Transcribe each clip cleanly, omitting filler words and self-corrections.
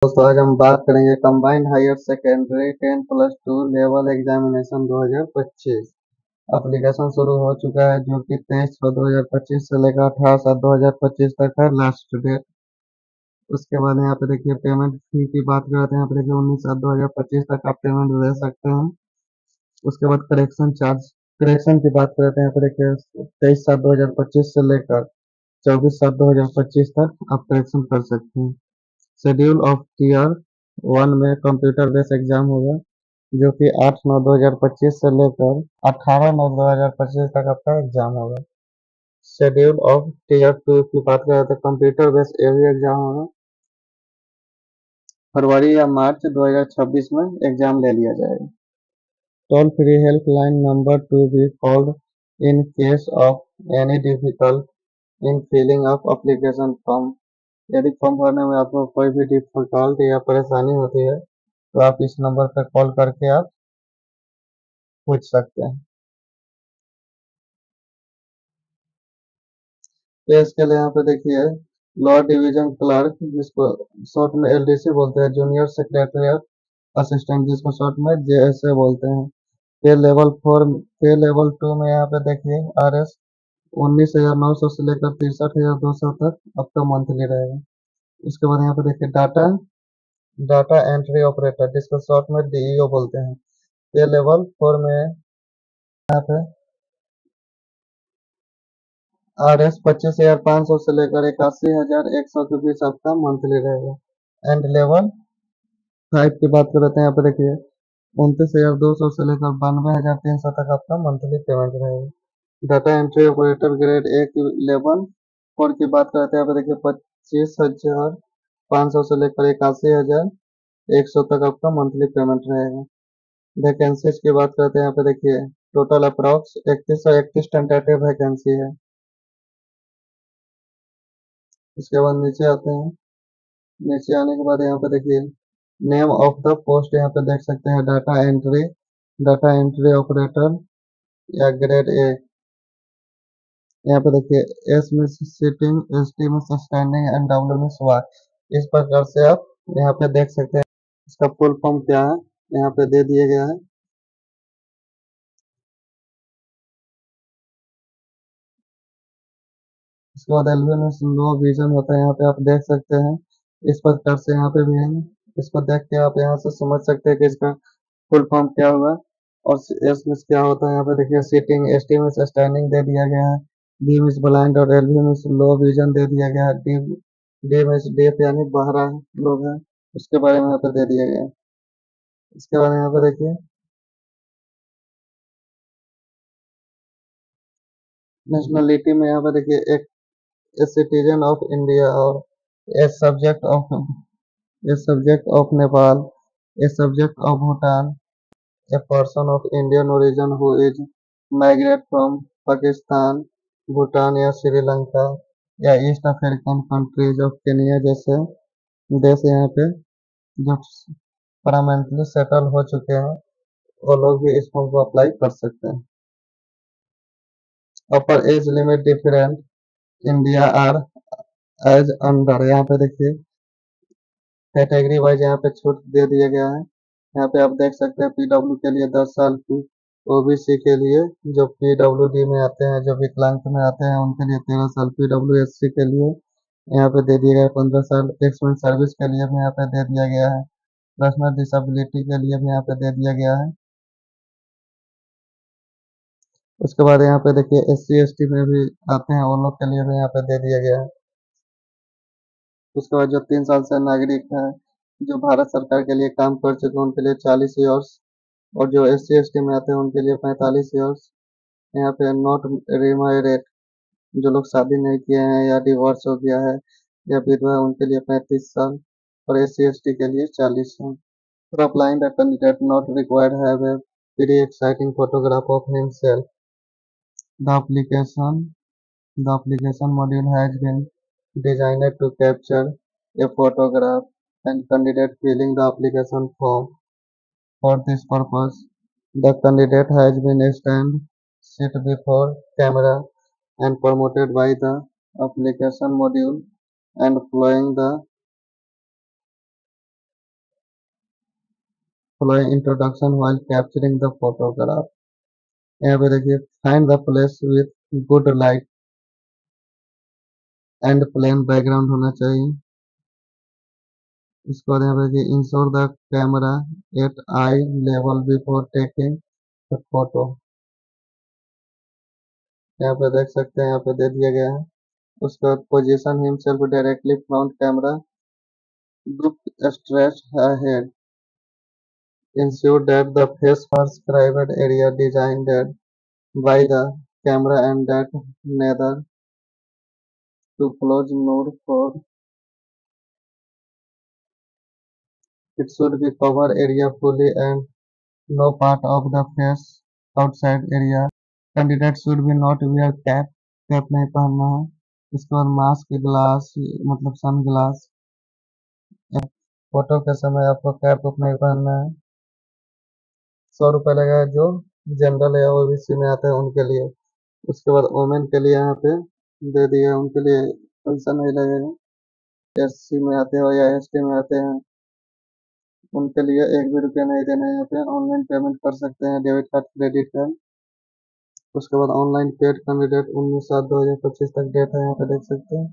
दोस्तों आज हम बात करेंगे combined higher secondary 10+2 level examination 2025। Application शुरू हो चुका है जो कि 23/6/2025 से लेकर 18/7/2025 तक है लास्ट डेट। उसके बाद यहाँ पे देखिए पेमेंट फी की बात करते हैं। यहाँ पे देखिए 19/7/2025 तक आप पेमेंट दे सकते हैं। उसके बाद करेक्शन की बात करते हैं। यहाँ पे देखिए 23/7/2025 से लेकर 24/7/2025 तक आप करेक्शन कर सकते हैं। शेड्यूल ऑफ टीयर 1 में कंप्यूटर बेस्ड एग्जाम होगा जो कि 8/9/2025 से लेकर 18/9/2025 तक आपका एग्जाम होगा। शेड्यूल ऑफ टीयर 2 की बात करें तो कंप्यूटर बेस्ड एवी एग्जाम होगा। फरवरी या मार्च 2026 में एग्जाम ले लिया जाएगा। Toll free helpline number to be called in case of any difficult in filling up application form. यदि फॉर्म भरने में आपको कोई भी डिफिकल्ट या परेशानी होती है तो आप इस नंबर पर कॉल करके आप पूछ सकते हैं। तो इसके लिए यहाँ पे देखिए लॉ डिवीजन क्लर्क जिसको शॉर्ट में एलडीसी बोलते हैं, जूनियर सेक्रेटरीट असिस्टेंट जिसको शॉर्ट में जेएसए बोलते हैं। पे लेवल 2 में यहाँ पे देखिए आरएस 19,900 से लेकर 63,200 तक आपका मंथली रहेगा। उसके बाद यहाँ पे देखिए डाटा डाटा एंट्री ऑपरेटर जिसको शॉर्ट में डीईओ बोलते हैं। पे लेवल 4 में यहाँ पे आरएस 25,500 से लेकर 81,100 के बीच आपका मंथली रहेगा। एंड लेवल 5 की बात करते हैं। यहाँ पे देखिए 29,200 से लेकर 92,300 तक आपका मंथली पेमेंट रहेगा। डाटा एंट्री ऑपरेटर ग्रेड 1 की लेवल 4 की बात करते हैं। यहाँ पे देखिए 25,500 से लेकर 81,100 तक आपका मंथली पेमेंट रहेगा। वैकेंसीज की बात करते हैं। यहाँ पे देखिए टोटल अप्रॉक्स 3131 टेंटेटिव वैकेंसी है। उसके बाद नीचे आते हैं। नीचे आने के बाद यहाँ पे देखिए नेम ऑफ द पोस्ट यहाँ पे देख सकते हैं डाटा एंट्री ऑपरेटर या ग्रेड 1। यहाँ पे देखिए एस में सिटिंग, एस टी में स्टैंडिंग एंड डब्ल्यू में स्वार। इस प्रकार से आप यहाँ पे देख सकते हैं। इसका फुल फॉर्म क्या है यहाँ पे दे दिया गया है। इसके बाद एलवी में लो विजन होता है, यहाँ पे आप देख सकते हैं। इस प्रकार से यहाँ पे भी है। इसको देख के आप यहाँ से समझ सकते हैं कि इसका फुल फॉर्म क्या हुआ। और एस में क्या होता है यहाँ पे देखिए सीटिंग, एस टी में स्टैंडिंग दे दिया गया है। बी में ब्लाइंड और एल में लो विजन दे दिया गया है। डी में डेफ यानी बहरा लोग है, उसके बारे में यहाँ पे दे दिया गया है। इसके बाद यहाँ पे देखिए नेशनलिटी में यहाँ पे देखिए एक सिटीजन ऑफ इंडिया और a subject of Nepal, a subject of Bhutan, a person of Indian origin who is migrate from Pakistan, Bhutan या श्रीलंका या east African countries of Kenya जैसे देश यहाँ पे जो परमानेंटली सेटल हो चुके हैं वो लोग भी इस फॉर्म को अप्लाई कर सकते हैं। Upper age limit different India are age under, यहाँ पे देखिए कैटेगरी वाइज यहाँ पे छूट दे दिया गया है। यहाँ पे आप देख सकते हैं पीडब्ल्यू के लिए 10 साल की, ओबीसी के लिए जो पीडब्ल्यूडी में आते हैं, जो विकलांग में आते हैं उनके लिए 13 साल, पीडब्ल्यूएससी के लिए यहाँ पे दे दिया गया है 15 साल, एक्समेंट सर्विस के लिए भी यहाँ पे दे दिया गया है, पर्सनल डिसेबिलिटी के लिए भी यहाँ पे दे दिया गया है। उसके बाद यहाँ पे देखिए SC ST में भी आते हैं, उन लोग के लिए भी यहाँ पे दे दिया गया है। उसके बाद जो 3 साल से नागरिक है जो भारत सरकार के लिए काम कर चुके हैं उनके लिए 40 ईयर्स, और जो SC ST में आते हैं उनके लिए 45 ईयर्स। यहाँ पे नॉट रीमैरिड जो लोग शादी नहीं किए हैं या डिवोर्स हो गया है या विधवा है उनके लिए 35 साल, और SC ST के लिए 40 साल। For applying, the candidate not required have a very exciting photograph of himself. The application the application module has been designed to capture a photograph and candidate filling the application form. For this purpose, the candidate has been stand sit before camera and promoted by the application module and following the following introduction while capturing the photograph। यहाँ पे देखिए find the place with good light and plain background होना चाहिए। उसके बाद यहाँ पे देखिए ensure the camera at eye level before taking the photo. यहाँ पे देख सकते हैं, यहाँ पे दे दिया गया है। उसके बाद position himself directly front camera, group stretch ahead, ensure that the face first private area designed by the camera and that neither too close nor for it should be cover area fully and no part of the face outside area। Candidate should be not wear cap, cap नहीं पहनना है। उसके बाद mask, glass मतलब sun glass. Photo के समय आपको cap नहीं पहनना है। 100 रुपये लगेगा जो जनरल या ओबीसी में आते हैं उनके लिए। उसके बाद वोमेन के लिए यहाँ पे दे दिया, उनके लिए पैसा नहीं लगेगा। एससी में आते हो या एसटी में आते हैं उनके लिए 1 भी रुपया नहीं देना है। यहाँ पे ऑनलाइन पेमेंट कर सकते हैं, डेबिट कार्ड, क्रेडिट कार्ड। उसके बाद ऑनलाइन पेड कैंडिडेट 19/7/2025 तक डेट है, यहाँ पे देख सकते हैं।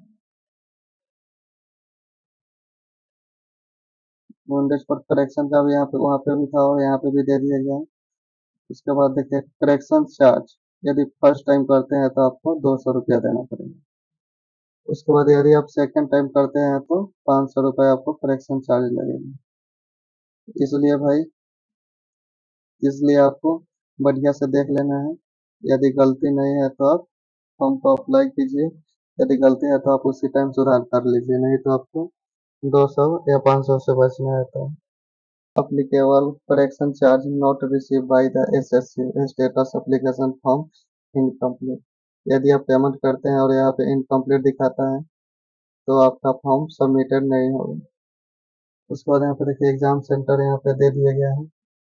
विंडोज पर करेक्शन का भी यहाँ पे वहाँ पे लिखा हो, यहाँ पे भी दे दिया गया है। उसके बाद देखिए करेक्शन चार्ज, यदि फर्स्ट टाइम करते हैं तो आपको 200 रुपया देना पड़ेगा। उसके बाद यदि आप सेकंड टाइम करते हैं तो 500 रुपये आपको करेक्शन चार्ज लगेगा। इसलिए आपको बढ़िया से देख लेना है। यदि गलती नहीं है तो आप फॉर्म को अप्लाई कीजिए, यदि गलती है तो आप उसी टाइम सुधार कर लीजिए, नहीं तो आपको 200 या 500 से बचना है। तो applicable correction charge not received by the SSC status application form incomplete। यदि आप पेमेंट करते हैं और यहाँ पे इनकम्प्लीट दिखाता है तो आपका फॉर्म सबमिटेड नहीं होगा। उसके बाद यहाँ पे देखिए एग्जाम सेंटर यहाँ पे दे दिया गया है,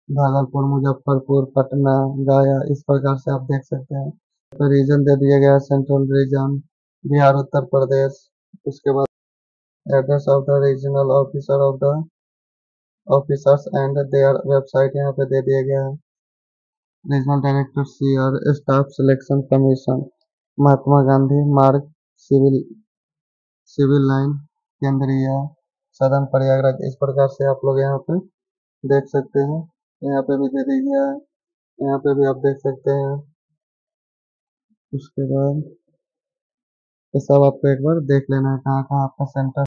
भागलपुर, मुजफ्फरपुर, पटना, गया, इस प्रकार से आप देख सकते हैं। तो रीजन दे दिया गया है सेंट्रल रीजन, बिहार, उत्तर प्रदेश। उसके बाद address of the regional officer of the officers and their website यहाँ पे दे दिया गया है। Regional director CR, staff selection commission, Mahatma Gandhi Marg, civil line, केंद्रीय सदन, प्रयागराज। इस प्रकार से आप लोग यहाँ पे देख सकते हैं। यहाँ पे भी दे दिया गया है, यहाँ पे भी आप देख सकते हैं। उसके बाद ये सब आपको एक बार देख लेना है कहाँ कहाँ आपका सेंटर